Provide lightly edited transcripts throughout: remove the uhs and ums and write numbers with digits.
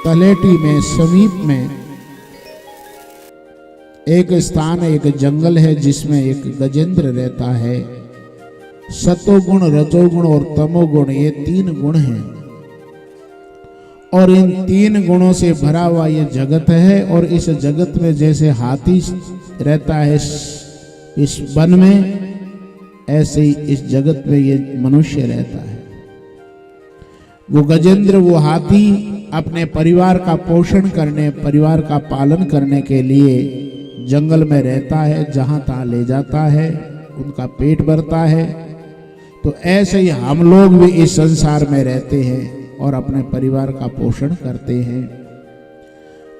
तलेटी में समीप में एक स्थान है, एक जंगल है जिसमें एक गजेंद्र रहता है। सतोगुण, रजोगुण और तमोगुण ये 3 गुण हैं और इन 3 गुणों से भरा हुआ ये जगत है। और इस जगत में जैसे हाथी रहता है इस वन में, ऐसे ही इस जगत में ये मनुष्य रहता है। वो गजेंद्र, वो हाथी अपने परिवार का पोषण करने, परिवार का पालन करने के लिए जंगल में रहता है, जहां तहां ले जाता है, उनका पेट भरता है। तो ऐसे ही हम लोग भी इस संसार में रहते हैं और अपने परिवार का पोषण करते हैं।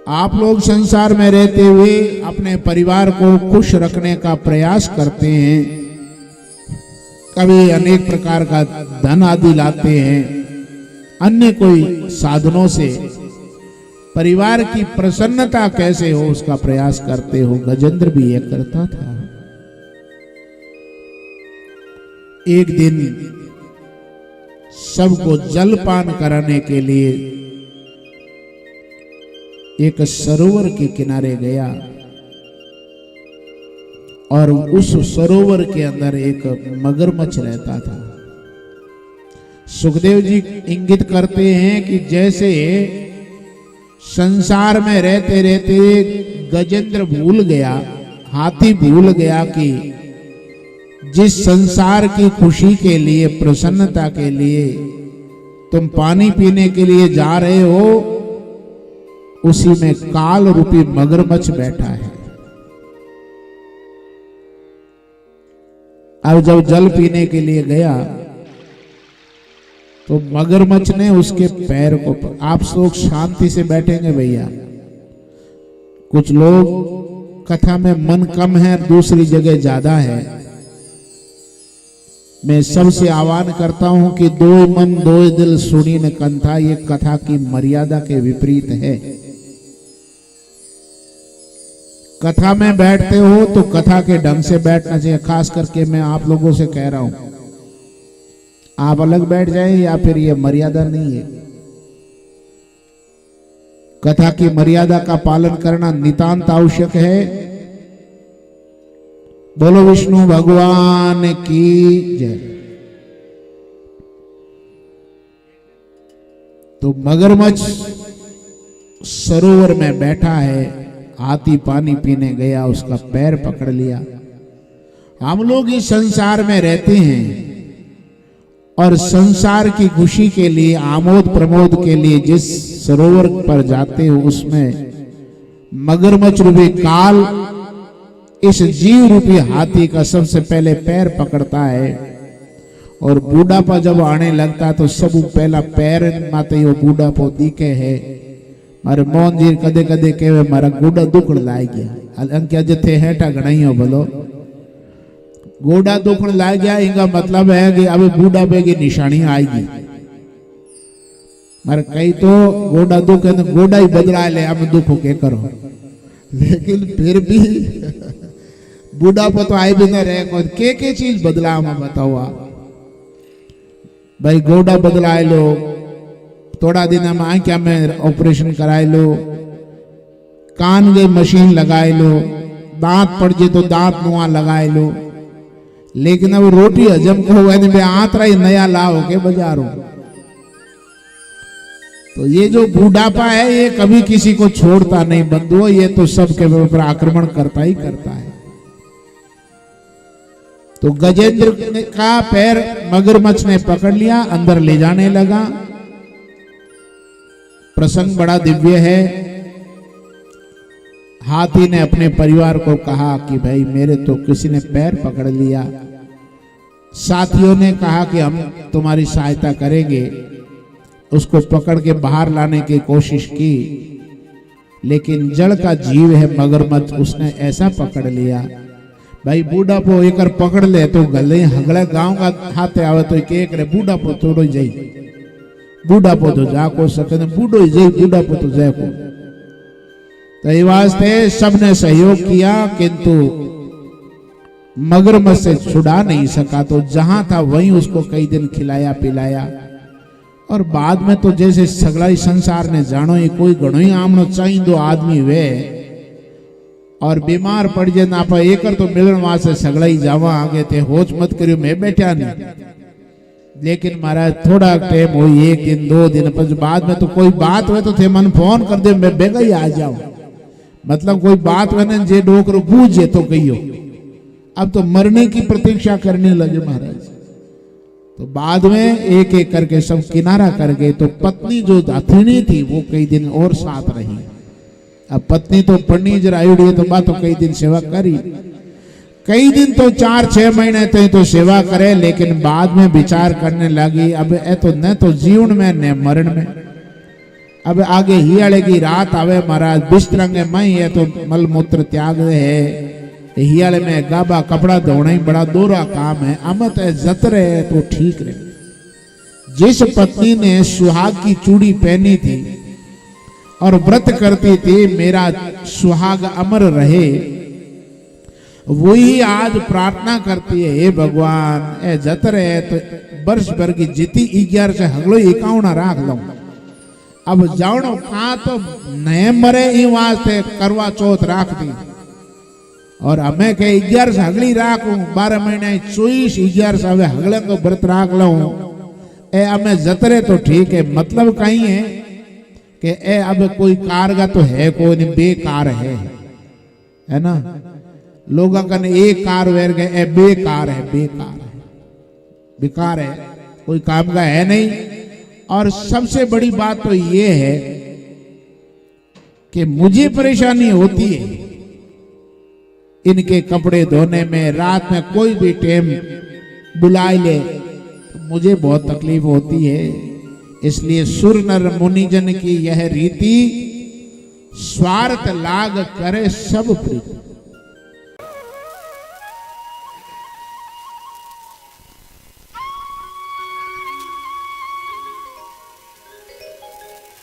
आप लोग संसार में रहते हुए अपने परिवार को खुश रखने का प्रयास करते हैं। कभी अनेक प्रकार का धन आदि लाते हैं, अन्य कोई साधनों से परिवार की प्रसन्नता कैसे हो उसका प्रयास करते हो। गजेंद्र भी यह करता था। एक दिन सबको जलपान कराने के लिए एक सरोवर के किनारे गया और उस सरोवर के अंदर एक मगरमच्छ रहता था। सुखदेव जी इंगित करते हैं कि जैसे संसार में रहते रहते गजेंद्र भूल गया, हाथी भूल गया कि जिस संसार की खुशी के लिए, प्रसन्नता के लिए तुम पानी पीने के लिए जा रहे हो, उसी में काल रूपी मगरमच्छ बैठा है। अब जब जल पीने के लिए गया तो मगरमच्छ ने उसके पैर को, आप लोग शांति से बैठेंगे भैया। कुछ लोग कथा में मन कम है, दूसरी जगह ज्यादा है। मैं सबसे आह्वान करता हूं कि 2 मन 2 दिल सुनी न कंथा, ये कथा की मर्यादा के विपरीत है। कथा में बैठते हो तो कथा के ढंग से बैठना चाहिए। खास करके मैं आप लोगों से कह रहा हूं, आप अलग बैठ जाएं या फिर ये मर्यादा नहीं है। कथा की मर्यादा का पालन करना नितांत आवश्यक है। बोलो विष्णु भगवान की जय। तो मगरमच्छ सरोवर में बैठा है, हाथी पानी पीने गया, उसका पैर पकड़ लिया। हम लोग इस संसार में रहते हैं और संसार की खुशी के लिए, आमोद प्रमोद के लिए जिस सरोवर पर जाते हो उसमें मगरमच्छ रूपी काल इस जीव रूपी हाथी का सबसे पहले पैर पकड़ता है। और बूढ़ापा जब आने लगता तो सब पहला पैर माते वो बूढ़ापो दिखे है। मारे मोहन जी कदे कदे कहे मारा गोडा दुखड़ लाई गया, अंक्या जथे हेठा घणाई हो बोलो गोडा दुखड़ लाई गया। इनका मतलब है कि अब बूढ़ापे की निशानी आएगी। मारे कई तो गोडा दुख है तो गोडा ही बदला ले, अब दुख के करो। लेकिन फिर भी बूढ़ापा तो आए भी ना रहे, के चीज बदला हम बताओ आप भाई। गोडा बदलाए लो, थोड़ा दिन हम आंखा में ऑपरेशन कराए लो, कान के मशीन लगाए लो, दांत पड़ जाए तो दांत मुआ लगाए लो। लेकिन अब रोटी हजम को आतरा ही नया लाओ के बाजारों। तो ये जो बूढ़ापा है ये कभी किसी को छोड़ता नहीं बंधुओं, ये तो सबके ऊपर आक्रमण करता ही करता है। तो गजेंद्र का पैर मगरमच्छ ने पकड़ लिया, अंदर ले जाने लगा। प्रसंग बड़ा दिव्य है। हाथी ने अपने परिवार को कहा कि भाई मेरे तो किसी ने पैर पकड़ लिया। साथियों ने कहा कि हम तुम्हारी सहायता करेंगे। उसको पकड़ के बाहर लाने की कोशिश की, लेकिन जड़ का जीव है मगरमच्छ, उसने ऐसा पकड़ लिया भाई बूढ़ापो एक पकड़ ले तो गले हगड़े गांव का खाते आवे तो एक रे बूढ़ापो थोड़ो जाई, बूढ़ापो तो जाको सके बूढ़ो ही जाई, बूढ़ापो तो जाको। तो ये वास्ते सबने सहयोग किया, किंतु मगरमच्छ से छुड़ा नहीं सका। तो जहां था वहीं उसको कई दिन खिलाया पिलाया और बाद में तो जैसे सगलाई संसार ने जानो ये कोई घणो ही आमनो चाहिए दो आदमी वे और बीमार पड़ जाए ना आप एक तो मिलन वास्ते सगलाई जावा आगे थे होच मत करियो मैं बैठा नहीं, लेकिन महाराज थोड़ा टाइम हो एक दिन 2 दिन पर बाद में तो कोई बात हुए तो थे मन फोन कर दे मैं बेगा ही आ जाऊं, मतलब कोई बात हुए ना जे डोकर बूझे तो कहियो। अब तो मरने की प्रतीक्षा करने लगे महाराज। तो बाद में एक एक करके सब किनारा कर गए। तो पत्नी जो हथिनी थी वो कई दिन और साथ रही। अब पत्नी तो पढ़नी जरा आई तो बात तो कई दिन सेवा करी, कई दिन तो 4-6 महीने तक तो सेवा करे, लेकिन बाद में विचार करने लगी अब ए तो न तो जीवन में न मरण में, अब आगे हियाले की रात आवे महाराज बिस्तरंगे मई है तो मल मूत्र त्याग है, हियाले में गाबा कपड़ा धोना ही बड़ा दोहरा काम है, अमत है जतरे तो ठीक रहे। जिस पत्नी ने सुहाग की चूड़ी पहनी थी और व्रत करती थी मेरा सुहाग अमर रहे, वही आज प्रार्थना करती है हे भगवान ए जतरे तो वर्ष भर की जीती 11 से हगलो 51 राख लो। अब जानो कहा तो नए मरे ही वास्ते करवा चौथ राख दी और हमें के 11 से हगली राखू 12 महीने 24 11 से हवे हगले को व्रत राख लो ए हमें जतरे तो ठीक है। मतलब कहीं है कि ए अब कोई कारगा तो है कोई नहीं, बेकार है ना। लोगों का एक कार वेर गए ए बेकार है, बेकार है, कोई काम का है नहीं। और सबसे बड़ी बात तो ये है कि मुझे परेशानी होती है इनके कपड़े धोने में, रात में कोई भी टाइम बुला ले तो मुझे बहुत तकलीफ होती है। इसलिए सुर नर मुनिजन की यह रीति स्वार्थ लाग करे सब प्रीति।